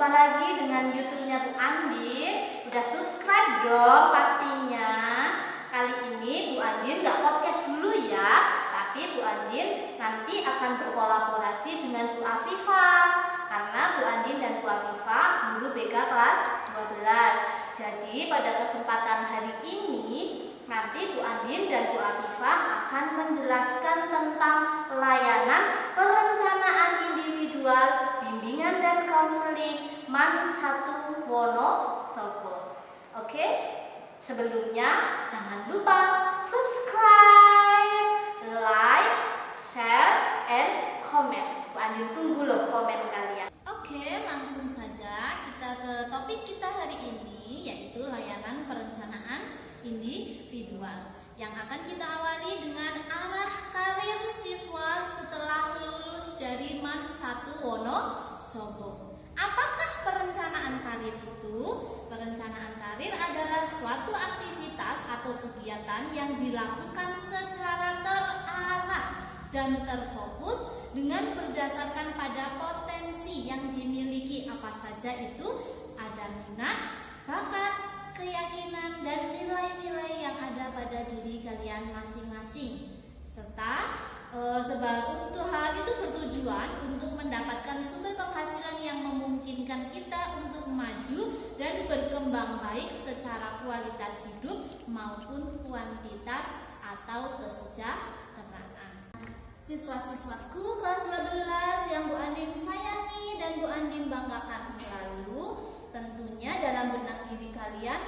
berjumpa lagi dengan YouTube-nya Bu Andin. Udah subscribe dong pastinya. Kali ini Bu Andin nggak podcast dulu ya, tapi Bu Andin nanti akan berkolaborasi dengan Bu Afifah. Karena Bu Andin dan Bu Afifah guru BK kelas 12. Jadi pada kesempatan hari ini nanti Bu Andin dan Bu Afifah akan menjelaskan tentang layanan perencanaan individual, bimbingan dan konseling MAN 1 Wonosobo. Oke? Sebelumnya jangan lupa subscribe, like, share, and comment. Bu Andin tunggu loh komen kalian. Oke, langsung saja kita ke topik kita hari ini, yaitu layanan perencanaan individual yang akan kita awali dengan arah karir siswa setelah lulus dari MAN 1 Wonosobo. Apakah perencanaan karir itu? Perencanaan karir adalah suatu aktivitas atau kegiatan yang dilakukan secara terarah dan terfokus dengan berdasarkan pada potensi yang dimiliki. Apa saja itu? Ada minat, bakat, keyakinan, dan nilai-nilai yang ada pada diri kalian masing-masing. Serta untuk hal itu bertujuan untuk mendapatkan sumber penghasilan yang memungkinkan kita untuk maju dan berkembang baik secara kualitas hidup maupun kuantitas atau kesejahteraan. Siswa-siswaku kelas 12 yang Bu Andin sayangi dan Bu Andin banggakan selalu, tentunya dalam benak diri kalian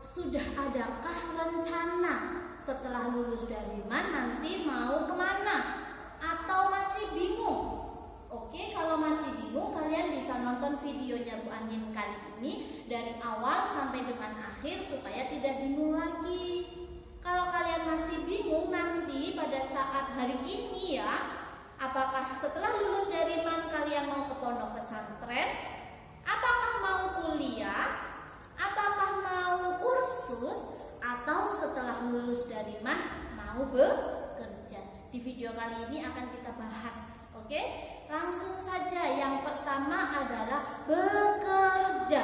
sudah adakah rencana setelah lulus dari MAN nanti mau kemana? Atau masih bingung? Oke, kalau masih bingung kalian bisa nonton videonya Bu Andin kali ini dari awal sampai dengan akhir supaya tidak bingung lagi. Kalau kalian masih bingung nanti pada saat hari ini ya, apakah setelah lulus dari MAN kalian mau ke pondok pesantren? Apakah mau kuliah? Apakah mau kursus? Atau setelah lulus dari MAN mau bekerja? Di video kali ini akan kita bahas. Oke? Langsung saja, yang pertama adalah bekerja.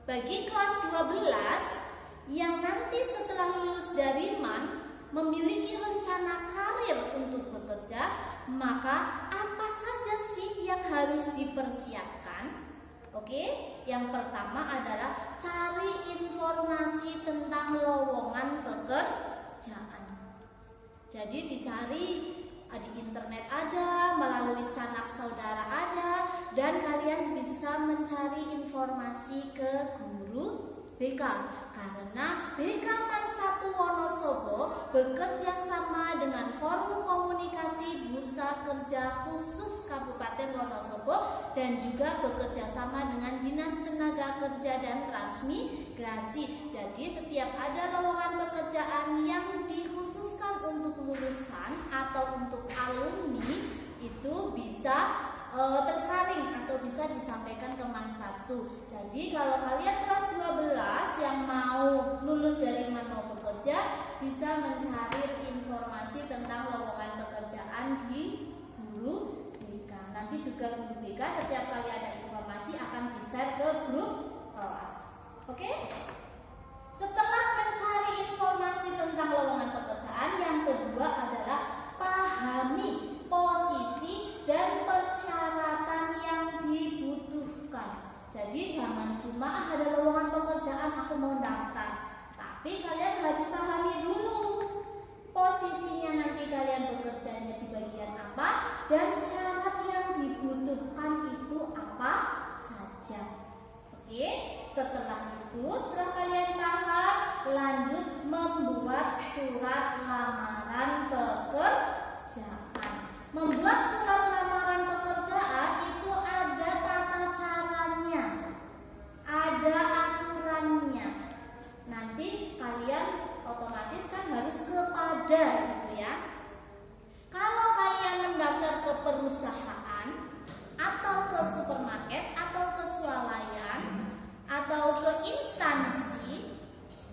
Bagi kelas 12 yang nanti setelah lulus dari MAN memiliki rencana karir untuk bekerja, maka apa saja sih yang harus dipersiapkan? Oke, yang pertama adalah cari informasi tentang lowongan pekerjaan. Jadi dicari di internet ada, melalui sanak saudara ada, dan kalian bisa mencari informasi ke guru BK. Karena BK MAN 1 Wonosobo bekerja sama dengan Forum Komunikasi Bursa Kerja Khusus Kabupaten Wonosobo dan juga bekerja sama dengan Dinas Tenaga Kerja dan Transmigrasi. Jadi setiap ada lowongan pekerjaan yang dikhususkan untuk lulusan atau untuk alumni itu bisa tersaring atau bisa disampaikan ke MAN 1. Jadi kalau kalian kelas 12 yang mau lulus dari MAN mau bekerja, bisa mencari informasi tentang lowongan pekerjaan di guru BK. Nanti juga guru BK setiap kali ada informasi akan di-share ke grup kelas. Oke? Setelah mencari informasi tentang lowongan pekerjaan, yang kedua adalah pahami posisi dan persyaratan yang dibutuhkan. Jadi jangan cuma ada lowongan pekerjaan aku mau daftar, tapi kalian harus pahami dulu posisinya nanti kalian bekerjanya di bagian apa dan syarat yang dibutuhkan itu apa saja. Oke, setelah kalian paham, lanjut membuat surat lamaran pekerjaan. Membuat surat lamaran pekerjaan itu ada tata caranya, ada aturannya. Nanti kalian otomatis kan harus kepada gitu ya. Kalau kalian mendaftar ke perusahaan atau ke supermarket atau ke swalayan atau ke instansi,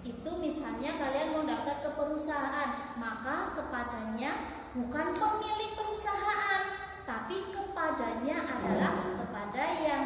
itu misalnya kalian mau daftar ke perusahaan, maka kepadanya bukan pemilik perusahaan, tapi kepadanya adalah kepada yang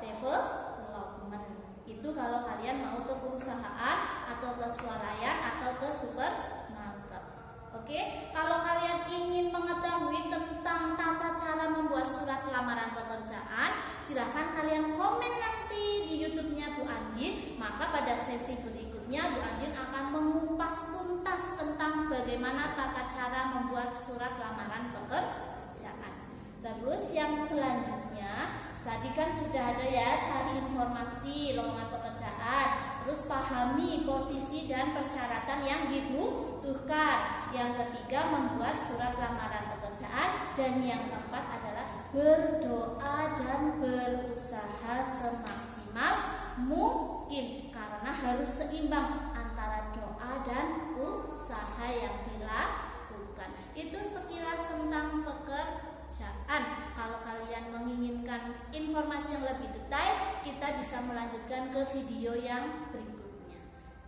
development. Itu kalau kalian mau ke perusahaan atau ke swalayan atau ke supermarket. Oke, kalau kalian ingin mengetahui tentang tata cara membuat surat lamaran pekerjaan, silahkan kalian komen nanti di YouTube-nya Bu Andin. Maka pada sesi berikutnya Bu Andin akan mengupas tuntas tentang bagaimana tata cara membuat surat lamaran pekerjaan. Terus yang selanjutnya, tadi kan sudah ada ya, cari informasi lowongan pekerjaan, terus pahami posisi dan persyaratan yang dibutuhkan. Yang ketiga, membuat surat lamaran pekerjaan, dan yang keempat adalah berdoa dan berusaha semaksimal mungkin, karena harus seimbang antara doa dan usaha yang dilakukan. Itu sekilas tentang pekerjaan. Kalau kalian menginginkan informasi yang lebih detail, kita bisa melanjutkan ke video yang berikutnya.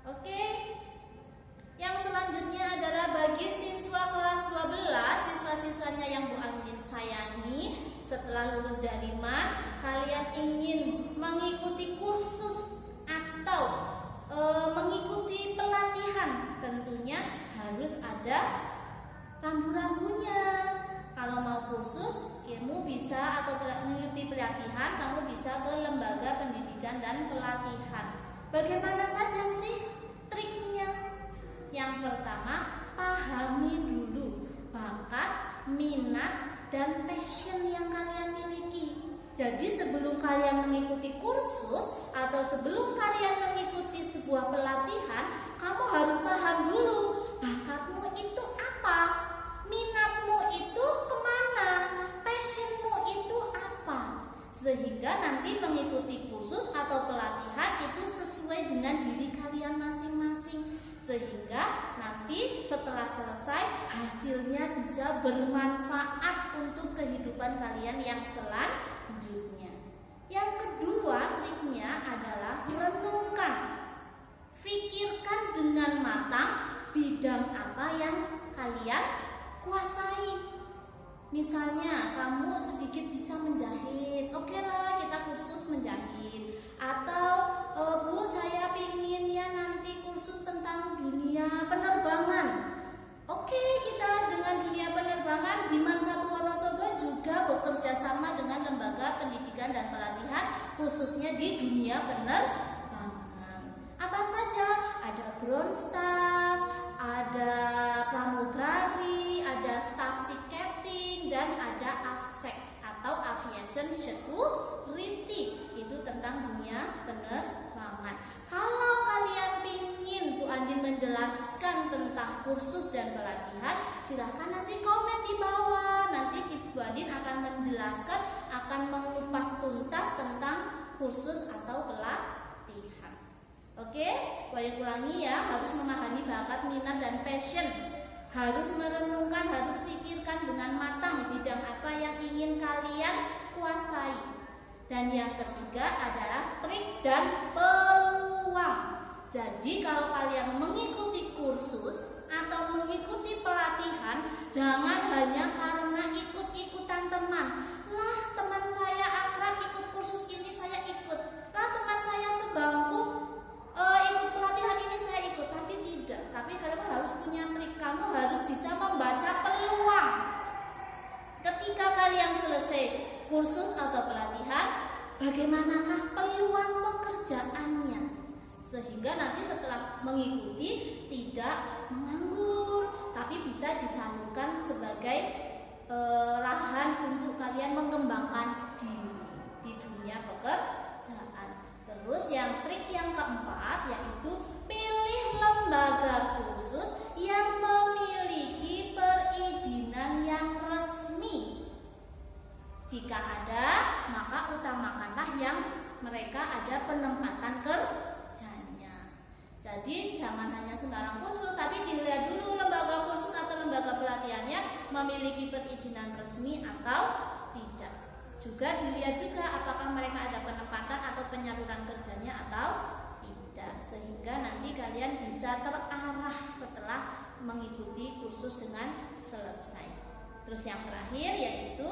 Oke. Yang selanjutnya adalah bagi siswa kelas 12, siswa-siswanya yang Bu Andin sayangi, setelah lulus dari MAN, kalian ingin mengikuti kursus atau mengikuti pelatihan, tentunya harus ada rambu-rambunya. Kalau mau kursus, kamu bisa atau mengikuti pelatihan, kamu bisa ke lembaga pendidikan dan pelatihan. Bagaimana saja sih triknya? Yang pertama, pahami dulu bakat, minat, dan passion yang kalian miliki. Jadi sebelum kalian mengikuti kursus atau sebelum kalian mengikuti sebuah pelatihan, kamu harus paham dulu bakatmu itu apa, minatmu itu kemana, passionmu itu apa, sehingga nanti mengikuti kursus atau pelatihan itu sesuai dengan diri kalian masing-masing, sehingga nanti setelah selesai hasilnya bisa bermanfaat untuk kehidupan kalian yang selanjutnya. Yang kedua triknya adalah renungkan, pikirkan dengan matang bidang apa yang kalian kuasai. Misalnya kamu sedikit bisa menjahit, oke lah kita kursus menjahit. Atau Bu, saya pinginnya nanti kursus tentang dunia penerbangan. Oke, kita dengan dunia penerbangan di MAN 1 Wonosobo juga bekerja sama dengan lembaga pendidikan dan pelatihan khususnya di dunia penerbangan. Apa saja? Ada ground staff, ada pramugari, ada staff ticketing, dan ada AFSEC atau aviation security. Itu tentang dunia penerbangan. Kalau kalian ingin Bu Andin menjelaskan tentang kursus dan pelatihan, silahkan nanti komen di bawah. Nanti Bu Andin akan menjelaskan, akan mengupas tuntas tentang kursus atau pelatihan. Oke, Bu Andin ulangi ya, harus memahami bakat, minat, dan passion. Harus merenungkan, harus pikirkan dengan matang bidang apa yang ingin kalian kuasai. Dan yang ketiga adalah trik dan peluang. Jadi kalau kalian mengikuti kursus atau mengikuti pelatihan, jangan hanya karena ikut-ikutan teman. Lah teman saya akrab ikut kursus ini, saya ikut. Lah teman saya sebangku ikut pelatihan ini, saya ikut. Tapi tidak. Tapi kalian harus punya trik. Kamu harus bisa membaca peluang. Ketika kalian selesai kursus atau pelatihan, bagaimanakah peluang pekerjaannya? Sehingga nanti setelah mengikuti tidak menganggur, tapi bisa disalurkan sebagai lahan untuk kalian mengembangkan diri di dunia pekerjaan. Terus yang trik yang keempat yaitu pilih lembaga kursus yang memiliki perizinan yang resmi. Jika ada, maka utamakanlah yang mereka ada penempatan kerjanya. Jadi jangan hanya sembarang kursus, tapi dilihat dulu lembaga kursus atau lembaga pelatihannya memiliki perizinan resmi atau tidak. Juga dilihat juga apakah mereka ada penempatan atau penyaluran kerjanya atau tidak, sehingga nanti kalian bisa terarah setelah mengikuti kursus dengan selesai. Terus yang terakhir yaitu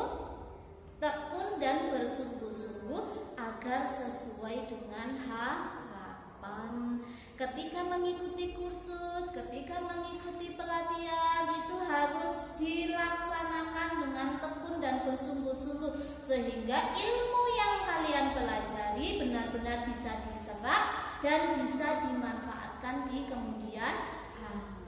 tekun dan bersungguh-sungguh agar sesuai dengan harapan. Ketika mengikuti kursus, ketika mengikuti pelatihan itu harus dilaksanakan dengan tekun dan bersungguh-sungguh sehingga ilmu yang kalian pelajari benar-benar bisa diserap dan bisa dimanfaatkan di kemudian hari.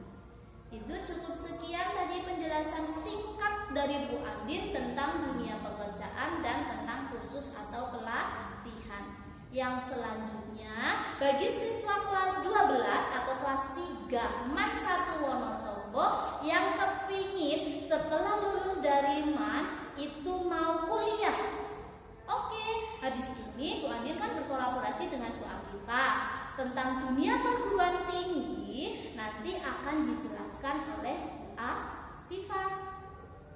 Itu cukup sekian tadi penjelasan singkat dari Bu Andin tentang dunia pekerjaan dan tentang kursus atau pelatihan. Yang selanjutnya bagi siswa kelas 12 atau kelas 3 MAN 1 Wonosobo yang kepingin setelah lulus dari MAN itu mau kuliah. Oke, habis ini Bu Andin kan berkolaborasi dengan Bu Afifah tentang dunia perguruan tinggi, nanti akan dijelaskan oleh Bu Afifah.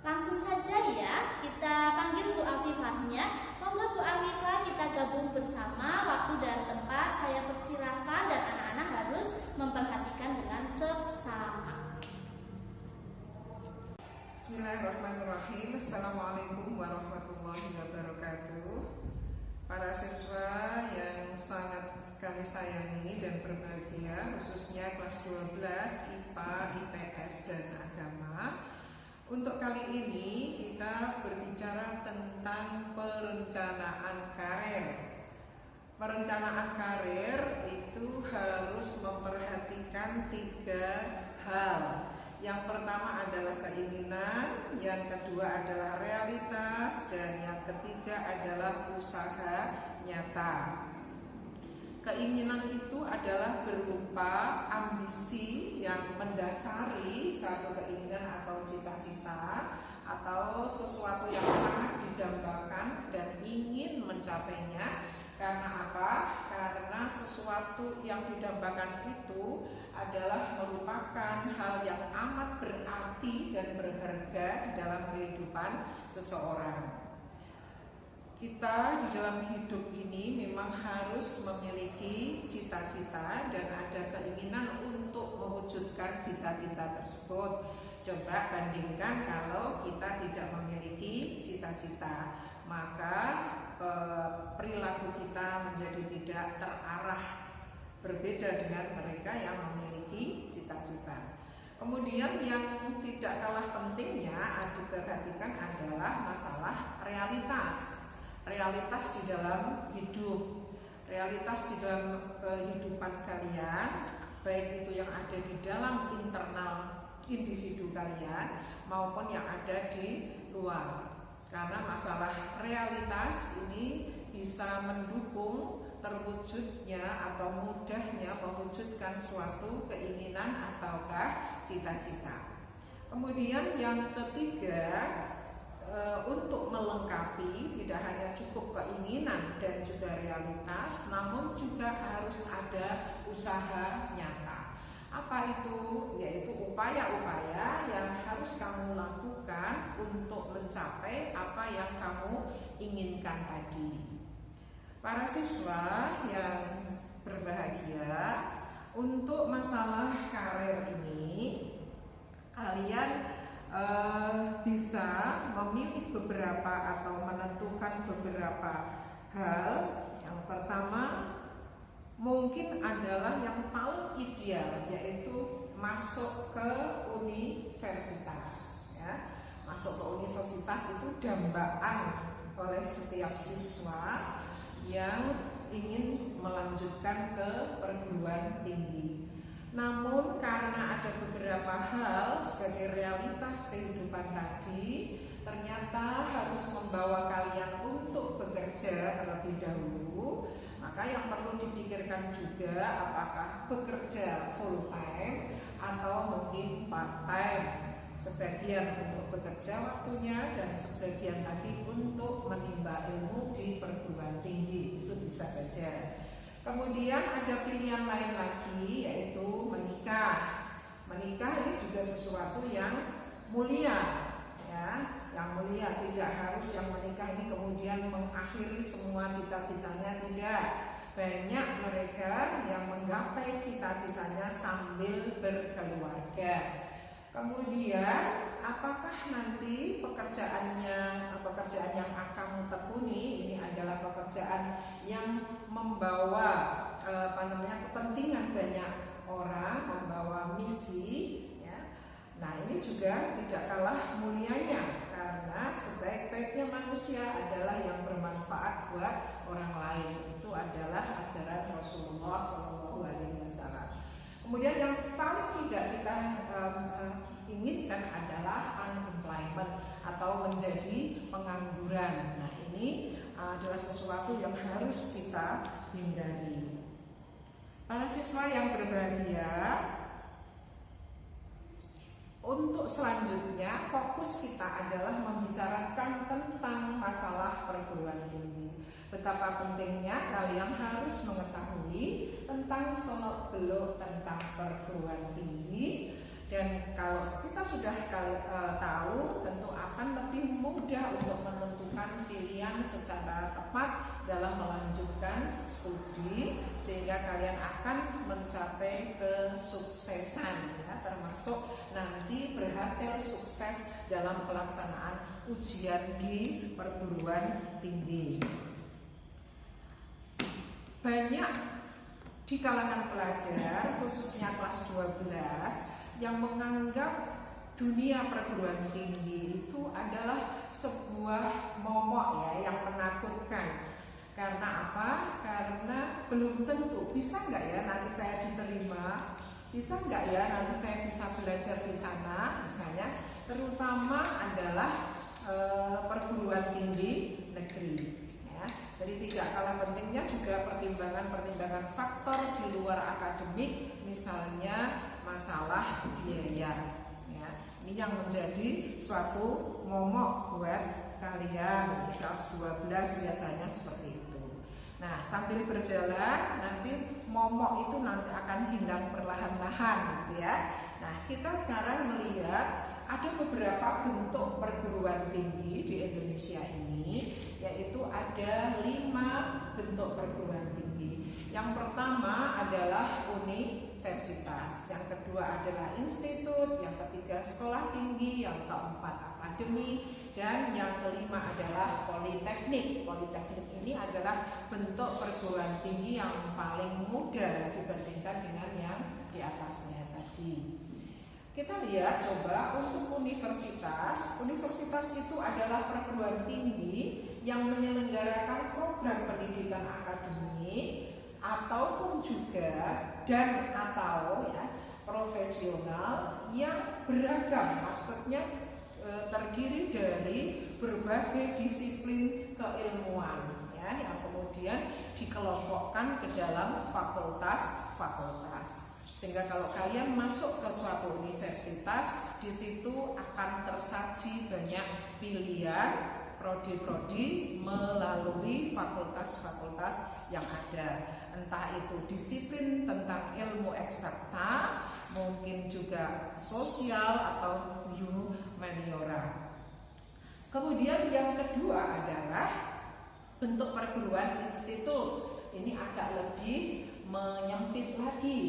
Langsung saja ya, kita panggil Bu Afifahnya. Monggo Bu Afifah, kita gabung bersama. Waktu dan tempat saya persilahkan dan anak-anak harus memperhatikan dengan seksama. Bismillahirrahmanirrahim. Assalamualaikum warahmatullahi wabarakatuh. Para siswa yang sangat kami sayangi dan berbahagia, khususnya kelas 12 IPA, IPS, dan Agama. Untuk kali ini kita berbicara tentang perencanaan karir. Perencanaan karir itu harus memperhatikan 3 hal. Yang pertama adalah keinginan, yang kedua adalah realitas, dan yang ketiga adalah usaha nyata. Keinginan itu adalah berupa ambisi yang mendasari suatu keinginan atau cita-cita atau sesuatu yang sangat didambakan dan ingin mencapainya. Karena apa? Karena sesuatu yang didambakan itu adalah merupakan hal yang amat berarti dan berharga di dalam kehidupan seseorang. Kita di dalam hidup ini memang harus memiliki cita-cita dan ada keinginan untuk mewujudkan cita-cita tersebut. Coba bandingkan kalau kita tidak memiliki cita-cita, maka perilaku kita menjadi tidak terarah, berbeda dengan mereka yang memiliki cita-cita. Kemudian yang tidak kalah pentingnya diperhatikan adalah masalah realitas. Realitas di dalam hidup, realitas di dalam kehidupan kalian, baik itu yang ada di dalam internal individu kalian maupun yang ada di luar. Karena masalah realitas ini bisa mendukung terwujudnya atau mudahnya mewujudkan suatu keinginan ataukah cita-cita. Kemudian yang ketiga, untuk melengkapi tidak hanya cukup keinginan dan juga realitas, namun juga harus ada usaha nyata. Apa itu? Yaitu upaya-upaya yang harus kamu lakukan untuk mencapai apa yang kamu inginkan tadi. Para siswa yang berbahagia, untuk masalah karir ini kalian bisa memilih beberapa atau menentukan beberapa hal. Yang pertama mungkin adalah yang paling ideal, yaitu masuk ke universitas ya. Masuk ke universitas itu dambaan oleh setiap siswa yang ingin melanjutkan ke perguruan tinggi. Namun karena ada beberapa hal sebagai realitas kehidupan tadi, ternyata harus membawa kalian untuk bekerja terlebih dahulu. Maka yang perlu dipikirkan juga apakah bekerja full time atau mungkin part time. Sebagian untuk bekerja waktunya dan sebagian lagi untuk menimba ilmu di perguruan tinggi. Itu bisa saja. Kemudian ada pilihan lain lagi, yaitu menikah. Menikah ini juga sesuatu yang mulia, ya, yang mulia. Tidak harus yang menikah ini kemudian mengakhiri semua cita-citanya, tidak. Banyak mereka yang menggapai cita-citanya sambil berkeluarga. Kemudian apakah nanti pekerjaan yang akan kamu tekuni ini adalah pekerjaan yang membawa kepentingan banyak orang, membawa misi ya. Nah, ini juga tidak kalah mulianya karena sebaik-baiknya manusia adalah yang bermanfaat buat orang lain. Itu adalah ajaran Rasulullah SAW. Kemudian yang paling tidak kita inginkan adalah unemployment atau menjadi pengangguran. Nah, ini adalah sesuatu yang harus kita hindari. Para siswa yang berbahagia, untuk selanjutnya fokus kita adalah membicarakan tentang masalah perguruan tinggi. Betapa pentingnya kalian harus mengetahui tentang seluk-beluk tentang perguruan tinggi. Dan kalau kita sudah tahu, tentu akan lebih mudah untuk menentukan pilihan secara tepat dalam melanjutkan studi, sehingga kalian akan mencapai kesuksesan ya, termasuk nanti berhasil sukses dalam pelaksanaan ujian di perguruan tinggi. Banyak di kalangan pelajar, khususnya kelas 12, yang menganggap dunia perguruan tinggi itu adalah sebuah momok ya, yang menakutkan. Karena apa? Karena belum tentu bisa nggak ya nanti saya diterima, bisa nggak ya nanti saya bisa belajar di sana, misalnya. Terutama adalah perguruan tinggi negeri. Jadi tidak kalah pentingnya juga pertimbangan faktor di luar akademik, misalnya masalah biaya. Ya, ini yang menjadi suatu momok buat kalian kelas 12 biasanya seperti itu. Nah, sambil berjalan nanti momok itu nanti akan hilang perlahan-lahan, gitu ya. Nah, kita sekarang melihat ada beberapa bentuk perguruan tinggi di Indonesia ini, yaitu ada 5 bentuk perguruan tinggi. Yang pertama adalah universitas, yang kedua adalah institut, yang ketiga sekolah tinggi, yang keempat akademi, dan yang kelima adalah politeknik. Politeknik ini adalah bentuk perguruan tinggi yang paling muda dibandingkan dengan yang di atasnya tadi. Kita lihat coba untuk universitas. Universitas itu adalah perguruan tinggi yang menyelenggarakan program pendidikan akademik ataupun juga dan atau ya profesional yang beragam. Maksudnya terdiri dari berbagai disiplin keilmuan ya, yang kemudian dikelompokkan ke dalam fakultas-fakultas. Sehingga kalau kalian masuk ke suatu universitas, di situ akan tersaji banyak pilihan prodi-prodi melalui fakultas-fakultas yang ada. Entah itu disiplin tentang ilmu eksakta, mungkin juga sosial atau humaniora. Kemudian yang kedua adalah bentuk perguruan institut. Ini agak lebih menyempit lagi.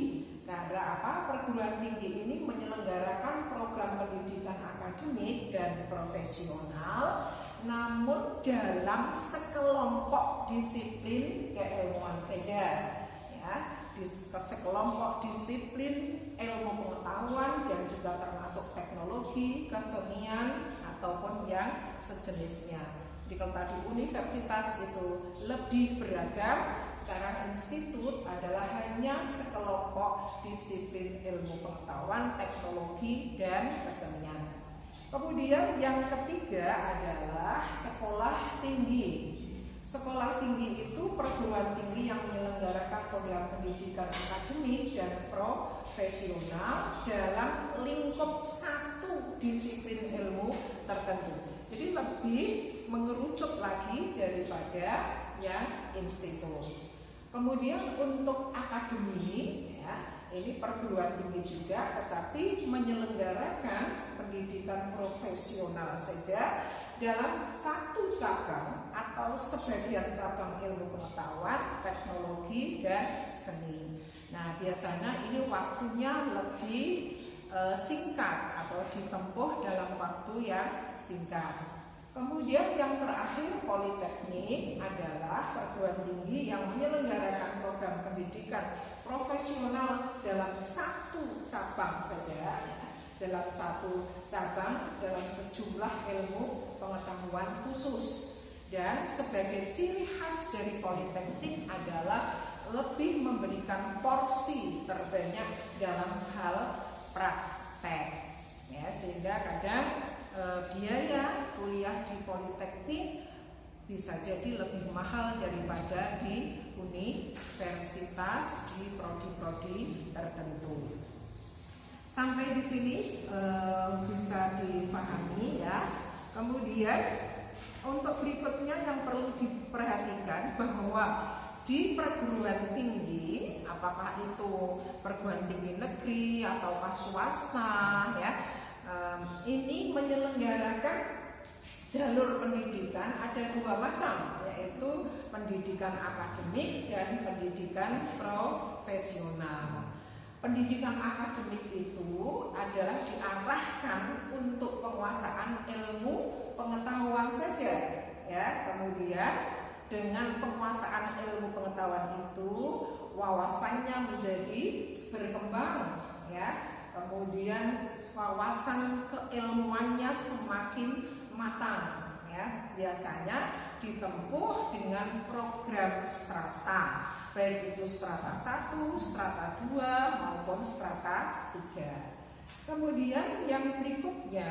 Karena apa? Perguruan tinggi ini menyelenggarakan program pendidikan akademik dan profesional, namun dalam sekelompok disiplin keilmuan saja. Ya, di sekelompok disiplin ilmu pengetahuan dan juga termasuk teknologi, kesenian ataupun yang sejenisnya. Di kalau tadi universitas itu lebih beragam, sekarang institut adalah hanya sekelompok disiplin ilmu pengetahuan, teknologi, dan kesenian. Kemudian yang ketiga adalah sekolah tinggi. Sekolah tinggi itu perguruan tinggi yang menyelenggarakan program pendidikan akademik dan profesional dalam lingkup satu disiplin ilmu tertentu. Jadi lebih mengerucut lagi daripada yang institut. Kemudian untuk akademi, ya, ini perguruan tinggi juga, tetapi menyelenggarakan pendidikan profesional saja dalam satu cabang atau sebagian cabang ilmu pengetahuan, teknologi, dan seni. Nah, biasanya ini waktunya lebih singkat atau ditempuh dalam waktu yang singkat. Kemudian yang terakhir, politeknik adalah perguruan tinggi yang menyelenggarakan program pendidikan profesional dalam satu cabang saja, dalam sejumlah ilmu pengetahuan khusus. Dan sebagai ciri khas dari politeknik adalah lebih memberikan porsi terbanyak dalam hal praktek, ya, sehingga kadang biaya kuliah di politeknik bisa jadi lebih mahal daripada di universitas di prodi-prodi tertentu. Sampai di sini bisa difahami ya. Kemudian untuk berikutnya yang perlu diperhatikan bahwa di perguruan tinggi, apakah itu perguruan tinggi negeri ataukah swasta, ya, ini menyelenggarakan jalur pendidikan ada dua macam, yaitu pendidikan akademik dan pendidikan profesional. Pendidikan akademik itu adalah diarahkan untuk penguasaan ilmu pengetahuan saja, ya. Kemudian dengan penguasaan ilmu pengetahuan itu wawasannya menjadi berkembang, ya. Kemudian wawasan keilmuannya semakin matang, ya. Biasanya ditempuh dengan program strata, baik itu strata 1, strata 2 maupun strata 3. Kemudian yang berikutnya,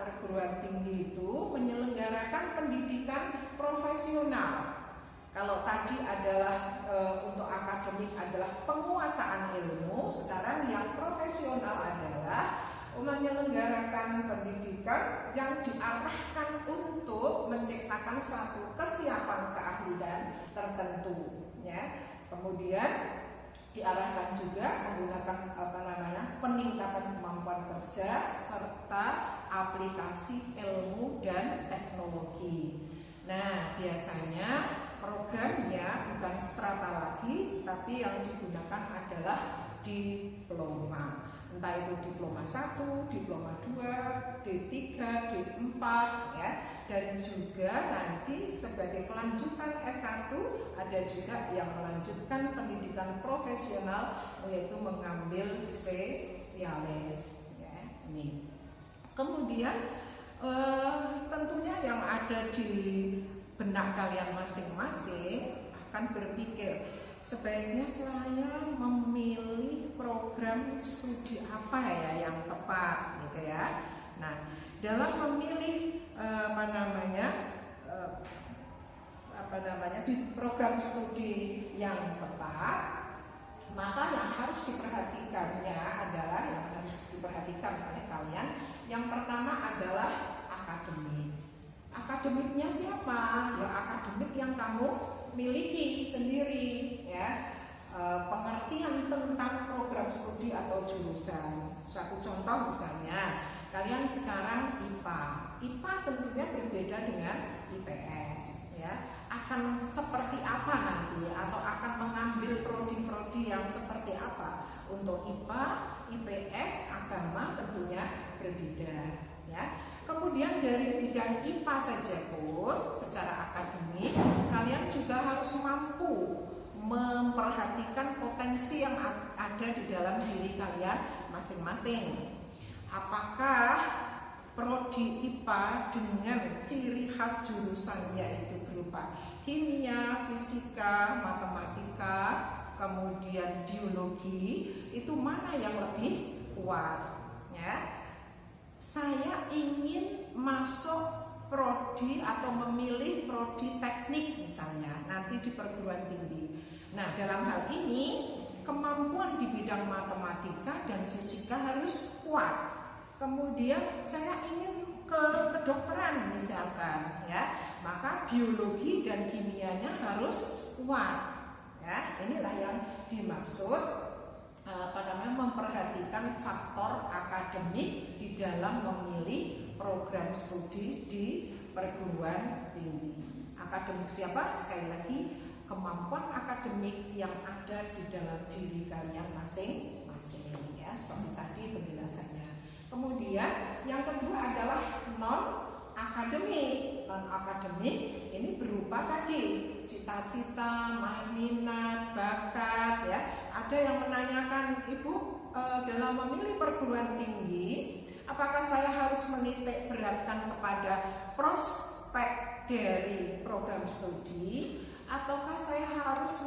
perguruan tinggi itu menyelenggarakan pendidikan profesional. Kalau tadi adalah untuk akademik adalah penguasaan ilmu, sekarang yang profesional adalah menyelenggarakan pendidikan yang diarahkan untuk menciptakan suatu kesiapan keahlian tertentu, ya. Kemudian diarahkan juga menggunakan peningkatan kemampuan kerja serta aplikasi ilmu dan teknologi. Nah, biasanya programnya bukan strata lagi, tapi yang digunakan adalah diploma. Entah itu diploma 1, diploma 2, D3, D4, ya. Dan juga nanti sebagai kelanjutan S1 ada juga yang melanjutkan pendidikan profesional, yaitu mengambil spesialis, ya. Ini. Kemudian tentunya yang ada di benak kalian masing-masing akan berpikir, sebaiknya saya memilih program studi apa ya yang tepat, gitu ya. Nah, dalam memilih di program studi yang tepat, maka yang harus diperhatikannya adalah oleh kalian. Yang pertama adalah akademik. Akademiknya siapa? Ya, akademik yang kamu miliki sendiri, ya. Pengertian tentang program studi atau jurusan. Suatu contoh misalnya, kalian sekarang IPA. IPA tentunya berbeda dengan IPS, ya. Akan seperti apa nanti, atau akan mengambil prodi-prodi yang seperti apa? Untuk IPA, IPS, agama tentunya berbeda, ya. Kemudian dari bidang IPA saja pun secara akademik kalian juga harus mampu memperhatikan potensi yang ada di dalam diri kalian masing-masing. Apakah prodi IPA dengan ciri khas jurusannya itu berupa kimia, fisika, matematika, kemudian biologi, itu mana yang lebih kuat, ya? Saya ingin masuk prodi atau memilih prodi teknik misalnya nanti di perguruan tinggi. Nah, dalam hal ini kemampuan di bidang matematika dan fisika harus kuat. Kemudian saya ingin ke kedokteran misalkan, ya, maka biologi dan kimianya harus kuat, ya. Inilah yang dimaksud memperhatikan faktor akademik di dalam memilih program studi di perguruan tinggi. Akademik siapa? Sekali lagi, kemampuan akademik yang ada di dalam diri kalian masing-masing. sini ya, seperti tadi penjelasannya. Kemudian yang kedua adalah non akademik. Non akademik ini berupa tadi cita-cita, minat, bakat ya. Ada yang menanyakan, Ibu, dalam memilih perguruan tinggi, apakah saya harus menitik beratkan kepada prospek dari program studi, ataukah saya harus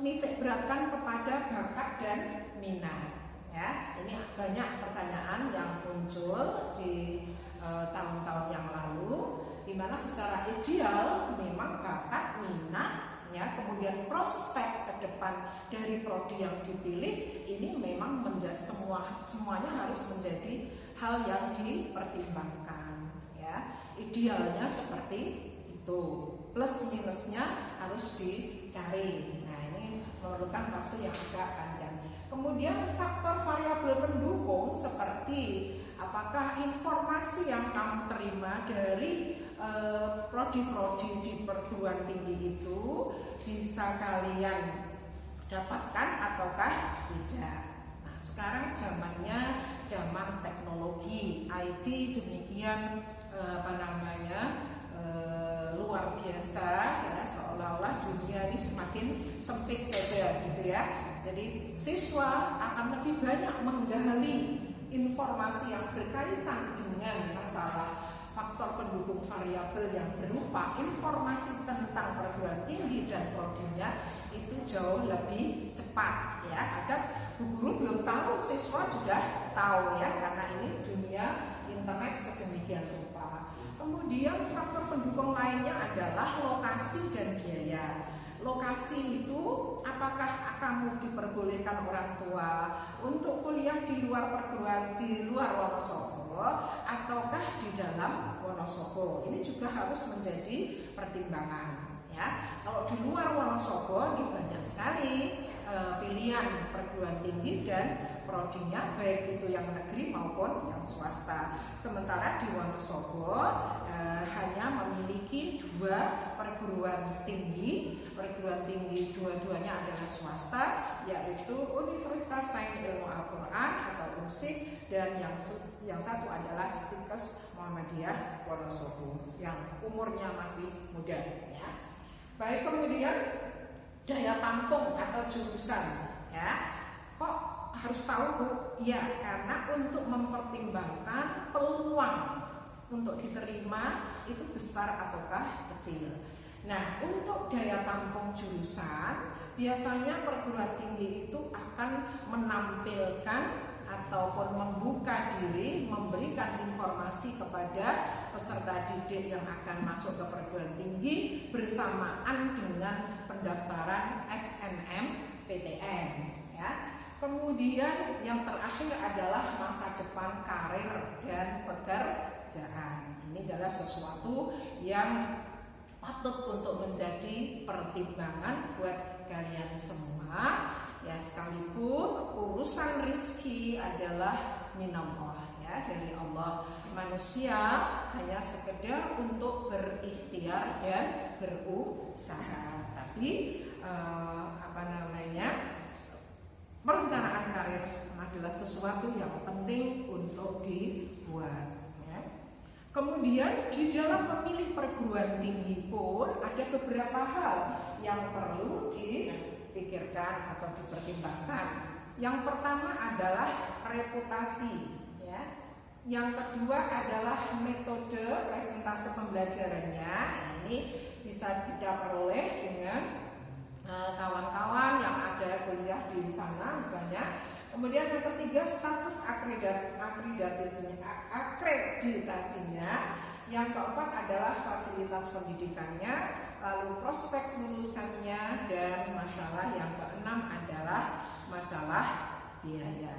menitik beratkan kepada bakat dan minat? Ya, ini banyak pertanyaan yang muncul di tahun-tahun yang lalu, di mana secara ideal memang bakat, minat, ya, kemudian prospek ke depan dari prodi yang dipilih ini memang semuanya harus menjadi hal yang dipertimbangkan. Ya, idealnya seperti itu. Plus minusnya harus dicari. Nah, ini memerlukan waktu yang agak panjang. Kemudian faktor variabel pendukung seperti apakah informasi yang kamu terima dari prodi-prodi di perguruan tinggi itu bisa kalian dapatkan ataukah tidak. Nah, sekarang zamannya zaman teknologi, IT demikian luar biasa ya, seolah-olah dunia ini semakin sempit saja gitu ya. Jadi siswa akan lebih banyak menggali informasi yang berkaitan dengan masalah faktor pendukung variabel yang berupa informasi tentang perguruan tinggi dan prodinya itu jauh lebih cepat ya. Ada guru belum tahu, siswa sudah tahu ya, karena ini dunia internet sedemikian rupa. Kemudian faktor pendukung lainnya adalah lokasi dan biaya. Lokasi itu apakah kamu diperbolehkan orang tua untuk kuliah di luar Wonosobo ataukah di dalam Wonosobo? Ini juga harus menjadi pertimbangan ya. Kalau di luar Wonosobo ini banyak sekali pilihan perguruan tinggi dan prodinya, baik itu yang negeri maupun yang swasta. Sementara di Wonosobo hanya memiliki 2 perguruan tinggi dua-duanya adalah swasta, yaitu Universitas Sains Ilmu Al-Quran atau UNSIK, dan yang satu adalah Stikes Muhammadiyah Wonosobo yang umurnya masih muda ya. Baik, kemudian daya tampung atau jurusan ya. Kok harus tahu, Bu? Ya, karena untuk mempertimbangkan peluang untuk diterima itu besar ataukah kecil. Nah, untuk daya tampung jurusan biasanya perguruan tinggi itu akan menampilkan ataupun membuka diri, memberikan informasi kepada peserta didik yang akan masuk ke perguruan tinggi bersamaan dengan pendaftaran SNMPTN ya. Kemudian yang terakhir adalah masa depan karir dan pekerjaan. Ini adalah sesuatu yang patut untuk menjadi pertimbangan buat kalian semua ya, sekalipun urusan rezeki adalah minallah ya, dari Allah. Manusia hanya sekedar untuk berikhtiar dan berusaha, tapi perencanaan karir adalah sesuatu yang penting untuk dibuat. Kemudian di dalam memilih perguruan tinggi pun ada beberapa hal yang perlu dipikirkan atau dipertimbangkan. Yang pertama adalah reputasi ya. Yang kedua adalah metode presentasi pembelajarannya. Ini bisa kita peroleh dengan kawan-kawan yang ada kuliah di sana misalnya. Kemudian yang ketiga status akreditasinya. Yang keempat adalah fasilitas pendidikannya, lalu prospek lulusannya, dan masalah yang keenam adalah masalah biaya.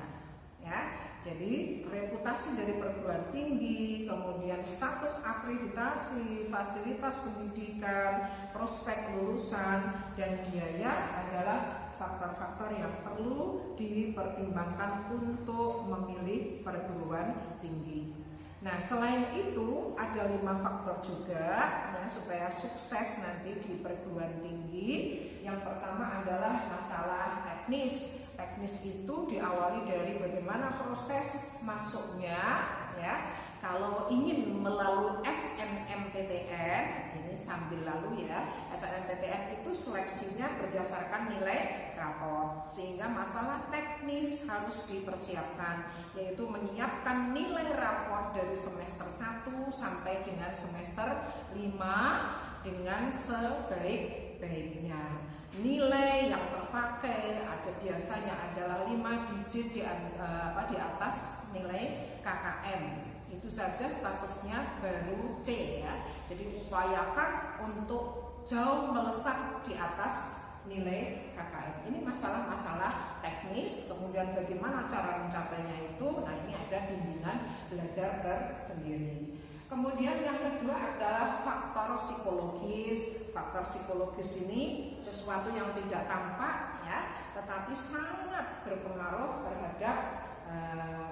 Ya, jadi reputasi dari perguruan tinggi, kemudian status akreditasi, fasilitas pendidikan, prospek lulusan, dan biaya adalah faktor-faktor yang perlu dipertimbangkan untuk memilih perguruan tinggi. Nah, selain itu ada 5 faktor juga ya, supaya sukses nanti di perguruan tinggi. Yang pertama adalah masalah teknis. Teknis itu diawali dari bagaimana proses masuknya, ya. Kalau ingin melalui SNMPTN, ini sambil lalu ya, SNMPTN itu seleksinya berdasarkan nilai rapor, sehingga masalah teknis harus dipersiapkan, yaitu menyiapkan nilai rapor dari semester 1 sampai dengan semester 5 dengan sebaik-baiknya. Nilai yang terpakai ada biasanya adalah 5 digit di atas nilai KKM. Itu saja statusnya baru C ya. Jadi upayakan untuk jauh melesat di atas nilai KKM. Ini masalah-masalah teknis. Kemudian bagaimana cara mencapainya itu? Nah, ini ada bimbingan belajar tersendiri. Kemudian yang kedua adalah faktor psikologis. Faktor psikologis ini sesuatu yang tidak tampak ya, tetapi sangat berpengaruh terhadap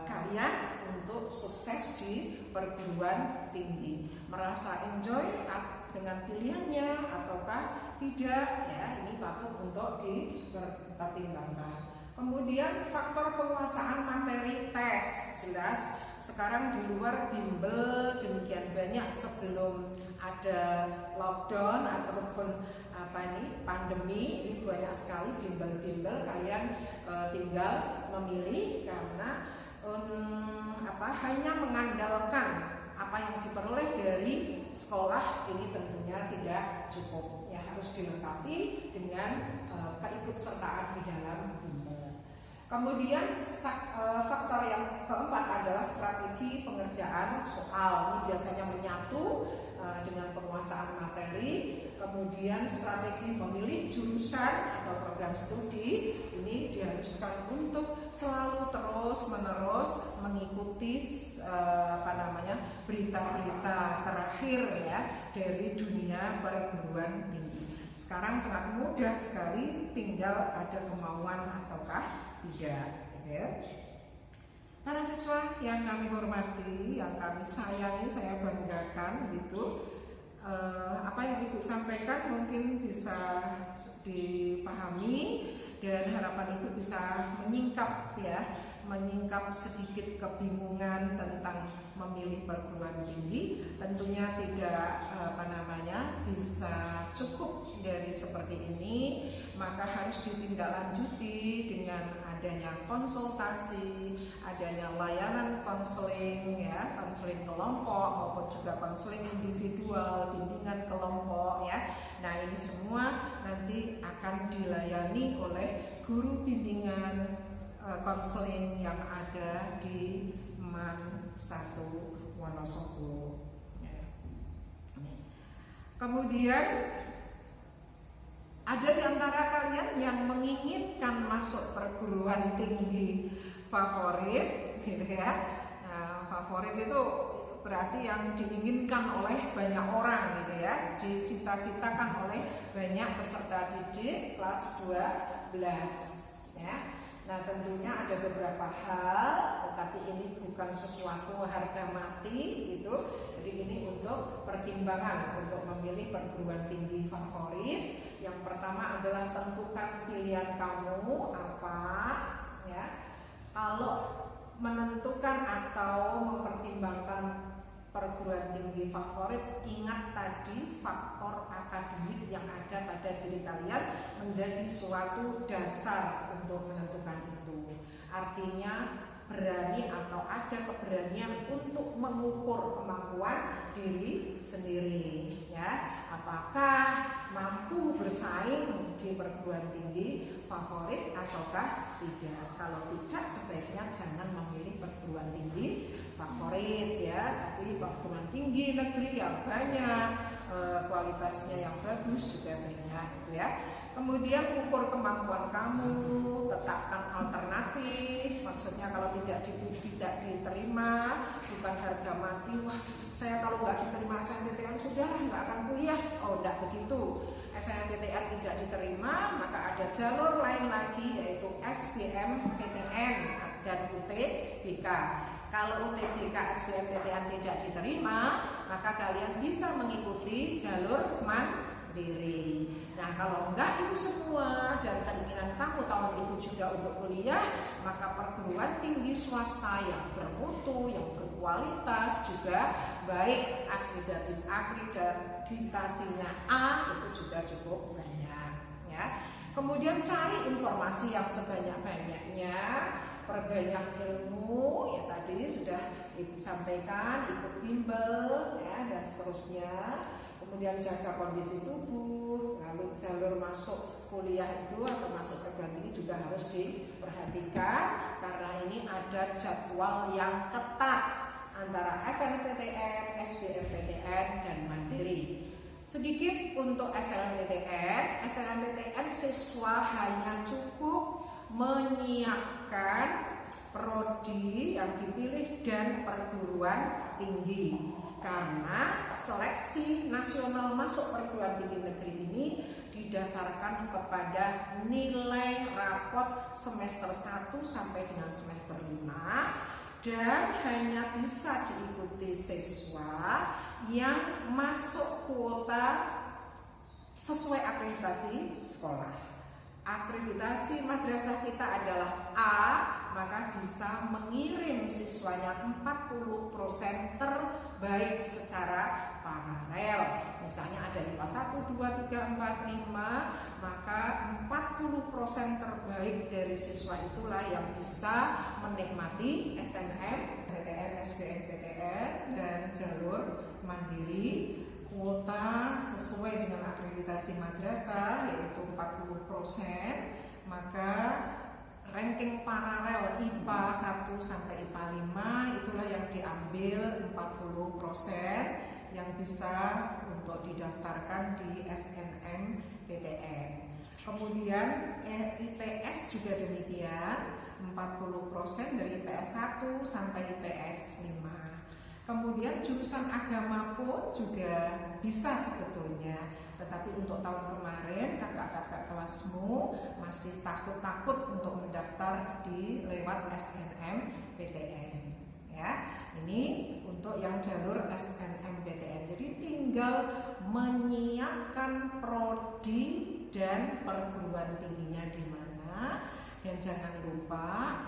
kalian untuk sukses di perguruan tinggi. Merasa enjoy dengan pilihannya ataukah tidak ya, ini patut untuk dipertimbangkan. Kemudian faktor penguasaan materi tes. Jelas sekarang di luar bimbel demikian banyak, sebelum ada lockdown ataupun pandemi, ini banyak sekali bimbel-bimbel. Kalian tinggal memilih karena hanya mengandalkan apa yang diperoleh dari sekolah ini tentunya tidak cukup ya, harus dilengkapi dengan keikutsertaan di dalam bimbel. Kemudian faktor yang keempat adalah strategi pengerjaan soal. Ini biasanya menyatu dengan penguasaan materi. Kemudian strategi memilih jurusan atau program studi. Ini diharuskan untuk selalu terus-menerus mengikuti berita-berita terakhir ya dari dunia perguruan tinggi. Sekarang sangat mudah sekali, tinggal ada kemauan ataukah tidak, ya. Para siswa yang kami hormati, yang kami sayangi, saya banggakan gitu. Apa yang Ibu sampaikan mungkin bisa dipahami dan harapan Ibu bisa menyingkap sedikit kebingungan tentang memilih perguruan tinggi. Tentunya tidak bisa cukup dari seperti ini, maka harus ditindaklanjuti dengan adanya konsultasi, adanya layanan konseling ya, konseling kelompok maupun juga konseling individual, bimbingan kelompok ya. Nah, ini semua nanti akan dilayani oleh guru bimbingan konseling yang ada di MAN 1 Wonosobo. Kemudian ada di antara kalian yang menginginkan masuk perguruan tinggi favorit, gitu ya. Nah, favorit itu berarti yang diinginkan oleh banyak orang, gitu ya. Dicita-citakan oleh banyak peserta didik kelas 12, ya. Nah, tentunya ada beberapa hal, tetapi ini bukan sesuatu harga mati gitu. Jadi ini untuk pertimbangan untuk memilih perguruan tinggi favorit. Yang pertama adalah tentukan pilihan kamu apa ya. Kalau menentukan atau mempertimbangkan perguruan tinggi favorit, ingat tadi faktor akademik yang ada pada diri kalian menjadi suatu dasar untuk menentukan itu. Artinya berani atau ada keberanian untuk mengukur kemampuan diri sendiri ya. Apakah mampu bersaing di perguruan tinggi favorit ataukah tidak. Kalau tidak, sebaiknya jangan memilih perguruan tinggi favorit ya, tapi perguruan tinggi negeri yang banyak, kualitasnya yang bagus juga banyak gitu ya. Kemudian ukur kemampuan kamu, tetapkan alternatif. Maksudnya kalau tidak diterima, bukan harga mati. Wah, saya kalau nggak diterima SNMPTN sudah nggak akan kuliah. Oh, tidak begitu. SNMPTN tidak diterima, maka ada jalur lain lagi yaitu SBMPTN dan UTBK. Kalau UTBK SBMPTN tidak diterima, maka kalian bisa mengikuti jalur MAN mandiri. Nah, kalau enggak itu semua dan keinginan kamu tahun itu juga untuk kuliah, maka perguruan tinggi swasta yang bermutu, yang berkualitas juga baik akreditasinya A itu juga cukup banyak ya. Kemudian cari informasi yang sebanyak-banyaknya, perbanyak ilmu ya, tadi sudah Ibu sampaikan, ikut bimbel ya, dan seterusnya. Kemudian jaga kondisi tubuh, lalu jalur masuk kuliah itu atau masuk perguruan tinggi juga harus diperhatikan karena ini ada jadwal yang ketat antara SNMPTN, SBMPTN, dan Mandiri. Sedikit untuk SNMPTN siswa hanya cukup menyiapkan prodi yang dipilih dan perguruan tinggi. Karena seleksi nasional masuk perguruan tinggi negeri ini didasarkan kepada nilai rapot semester 1 sampai dengan semester 5 dan hanya bisa diikuti siswa yang masuk kuota sesuai akreditasi sekolah. Akreditasi madrasah kita adalah A, maka bisa mengirim siswanya 40% terbaik secara paralel. Misalnya ada IPA 1, 2, 3, 4, 5, maka 40% terbaik dari siswa itulah yang bisa menikmati SNMPTN, SBMPTN, dan jalur mandiri. Kuota sesuai dengan akreditasi madrasah yaitu 40%, maka ranking paralel IPA 1 sampai IPA 5 itulah yang diambil 40% yang bisa untuk didaftarkan di SNMPTN. Kemudian IPS juga demikian, 40% dari IPS 1 sampai IPS 5. Kemudian jurusan agama pun juga bisa sebetulnya, tetapi untuk tahun kemarin kakak-kakak kelasmu masih takut-takut untuk mendaftar di lewat SNMPTN ya. Ini untuk yang jalur SNMPTN. Jadi tinggal menyiapkan prodi dan perguruan tingginya di mana, dan jangan lupa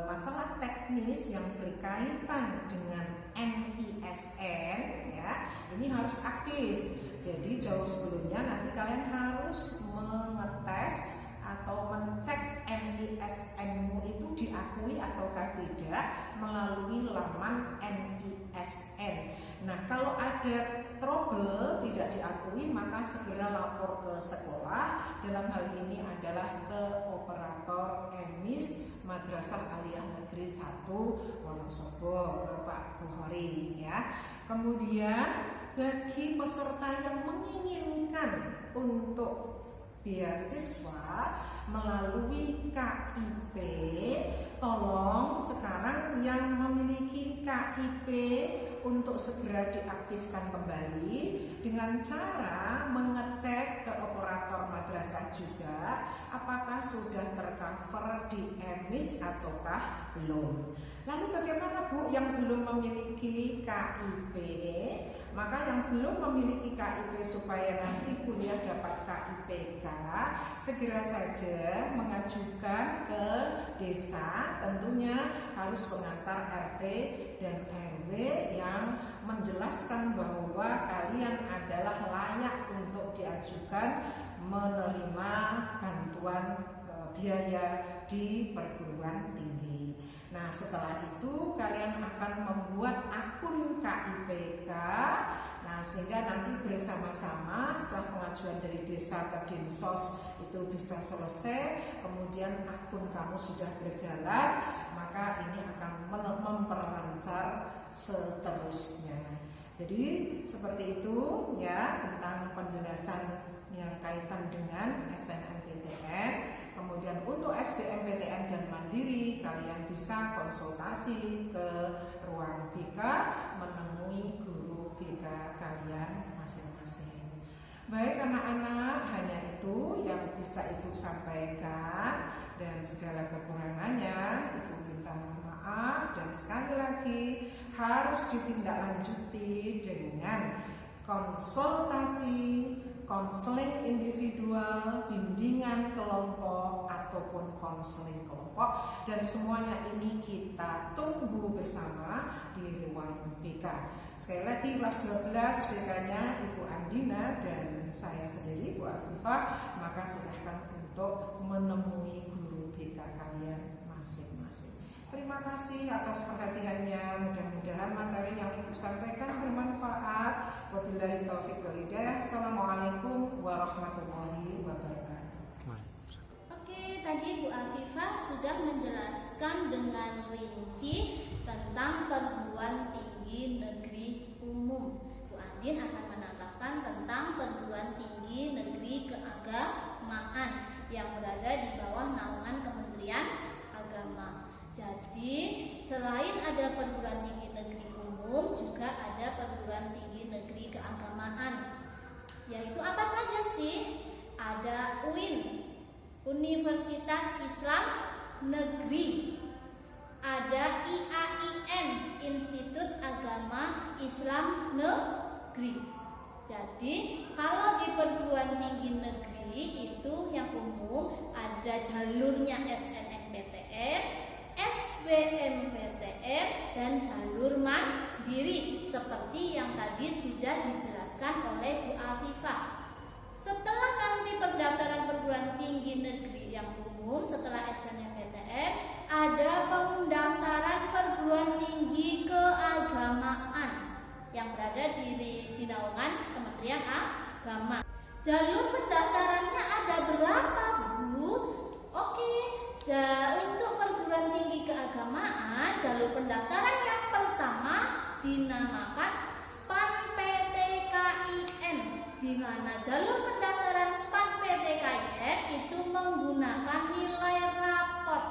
masalah teknis yang berkaitan dengan NISN ya, ini harus aktif. Jadi jauh sebelumnya nanti kalian harus mengetes atau mencek NISN-mu itu diakui ataukah tidak melalui laman NISN. Nah, kalau ada trouble tidak diakui, maka segera lapor ke sekolah. Dalam hal ini adalah ke operator MIS Madrasah Aliyah Negeri 1 Wonosobo, Pak Buhori ya. Kemudian bagi peserta yang menginginkan untuk beasiswa melalui KIP, tolong sekarang yang memiliki KIP untuk segera diaktifkan kembali dengan cara mengecek ke operator madrasah juga apakah sudah tercover di MIS ataukah belum. Lalu bagaimana Bu yang belum memiliki KIP? Maka yang belum memiliki KIP supaya nanti kuliah dapat KIPK, segera saja mengajukan ke desa, tentunya harus pengantar RT dan RW yang menjelaskan bahwa kalian adalah layak untuk diajukan menerima bantuan biaya di perguruan tinggi. Nah, setelah itu kalian akan membuat akun KIPK. Nah, sehingga nanti bersama-sama setelah pengajuan dari desa ke Dinsos itu bisa selesai, kemudian akun kamu sudah berjalan, maka ini akan memperlancar seterusnya. Jadi seperti itu ya tentang penjelasan yang kaitan dengan SNMPTN. Kemudian untuk SBMPTN dan Mandiri kalian bisa konsultasi ke ruang BK menemui guru BK kalian masing-masing. Baik anak-anak, hanya itu yang bisa Ibu sampaikan, dan segala kekurangannya Ibu minta maaf, dan sekali lagi harus ditindaklanjuti dengan konsultasi konseling individual, bimbingan kelompok, ataupun konseling kelompok, dan semuanya ini kita tunggu bersama di ruang BK. Sekali lagi kelas 12 BK-nya Ibu Andina dan saya sendiri Bu Afifah, maka silahkan untuk menemui guru BK kalian masing-masing. Terima kasih atas perhatiannya. Mudah-mudahan materi yang Ibu sampaikan bermanfaat. Wabillahi taufiq wal hidayah. Assalamualaikum warahmatullahi wabarakatuh. Oke, tadi Bu Afifah sudah menjelaskan dengan rinci tentang perguruan tinggi negeri umum. Bu Andin akan menambahkan tentang perguruan tinggi negeri keagamaan yang berada di bawah naungan Kementerian Agama. Jadi, selain ada perguruan tinggi negeri umum, juga ada perguruan tinggi negeri keagamaan. Yaitu apa saja sih? Ada UIN, Universitas Islam Negeri. Ada IAIN, Institut Agama Islam Negeri. Jadi, kalau di perguruan tinggi negeri itu yang umum ada jalurnya SNMPTN, SBMPTN, dan jalur mandiri seperti yang tadi sudah dijelaskan oleh Bu Afifah. Setelah nanti pendaftaran perguruan tinggi negeri yang umum, setelah SNMPTN, ada pendaftaran perguruan tinggi keagamaan yang berada di naungan Kementerian Agama. Jalur pendaftarannya ada berapa, Bu? Oke, untuk perguruan tinggi keagamaan, jalur pendaftaran yang pertama dinamakan SPAN-PTKIN, di mana jalur pendaftaran SPAN-PTKIN itu menggunakan nilai rapot.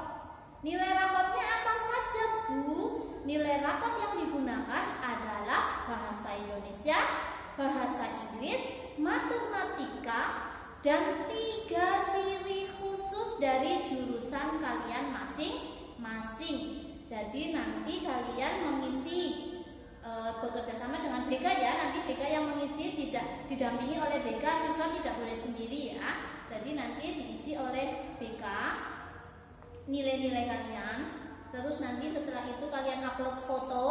Nilai rapotnya apa saja, Bu? Nilai rapot yang digunakan adalah bahasa Indonesia, bahasa Inggris, matematika, dan 3 ciri khusus dari jurusan kalian masing-masing. Jadi nanti kalian mengisi bekerja sama dengan BK ya. Nanti BK yang mengisi, tidak didampingi oleh BK, siswa tidak boleh sendiri ya. Jadi nanti diisi oleh BK nilai-nilai kalian. Terus nanti setelah itu kalian upload foto.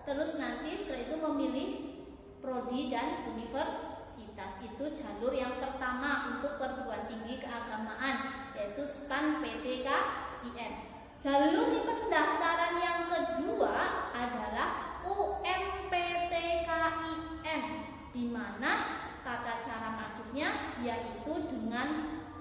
Terus nanti setelah itu memilih prodi dan universitas. Itu jalur yang pertama untuk perguruan tinggi keagamaan, yaitu SPAN-PTKIN. Jalur di pendaftaran yang kedua adalah UMPTKIN, di mana tata cara masuknya yaitu dengan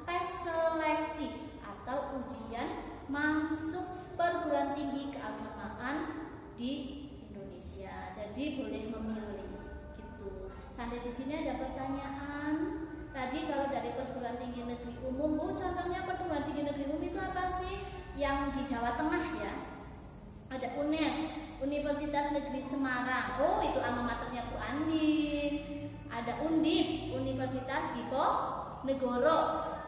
tes seleksi atau ujian masuk perguruan tinggi keagamaan di Indonesia. Jadi boleh memilih gitu. Sampai di sini ada pertanyaan. Tadi kalau dari perguruan tinggi negeri umum, Bu, contohnya perguruan tinggi negeri umum itu apa sih? Yang di Jawa Tengah ya. Ada UNES, Universitas Negeri Semarang. Oh, itu alma maternya Bu Andin. Ada UNDIP, Universitas Diponegoro.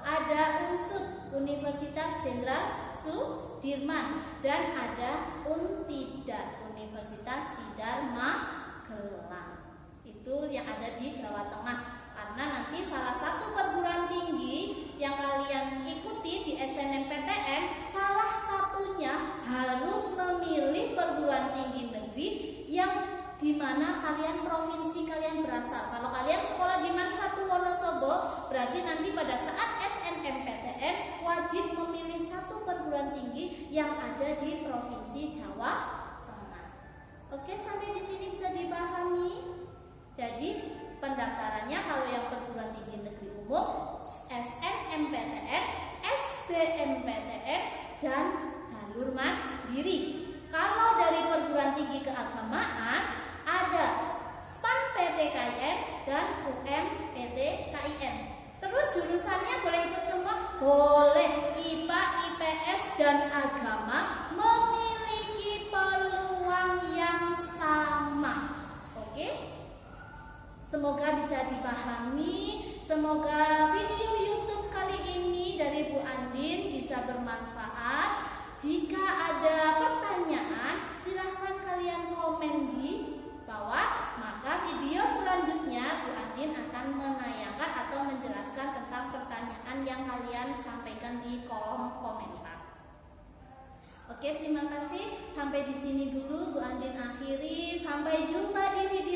Ada UNSUD, Universitas Jenderal Sudirman, dan ada UNTIDA, Universitas Tidar Magelang. Itu yang ada di Jawa Tengah. Karena nanti salah satu perguruan tinggi yang kalian ikuti di SNMPTN, salah satunya harus memilih perguruan tinggi negeri yang di mana kalian provinsi kalian berasal. Kalau kalian sekolah di Satu Wonosobo, berarti nanti pada saat SNMPTN wajib memilih satu perguruan tinggi yang ada di provinsi Jawa Tengah. Oke, sampai di sini bisa dipahami. Jadi pendaftarannya kalau yang perguruan tinggi negeri umum, SNMPTN, SBMPTN, dan jalur mandiri. Kalau dari perguruan tinggi keagamaan ada SPAN-PTKIN dan UMPTKIN. Terus jurusannya boleh ikut semua? Boleh. IPA, IPS, dan agama memiliki peluang yang sama. Oke? Semoga bisa dipahami. Semoga video YouTube kali ini dari Bu Andin bisa bermanfaat. Jika ada pertanyaan, silahkan kalian komen di bawah. Maka video selanjutnya Bu Andin akan menayangkan Oke, terima kasih. Sampai di sini dulu Bu Andin akhiri. Sampai jumpa di video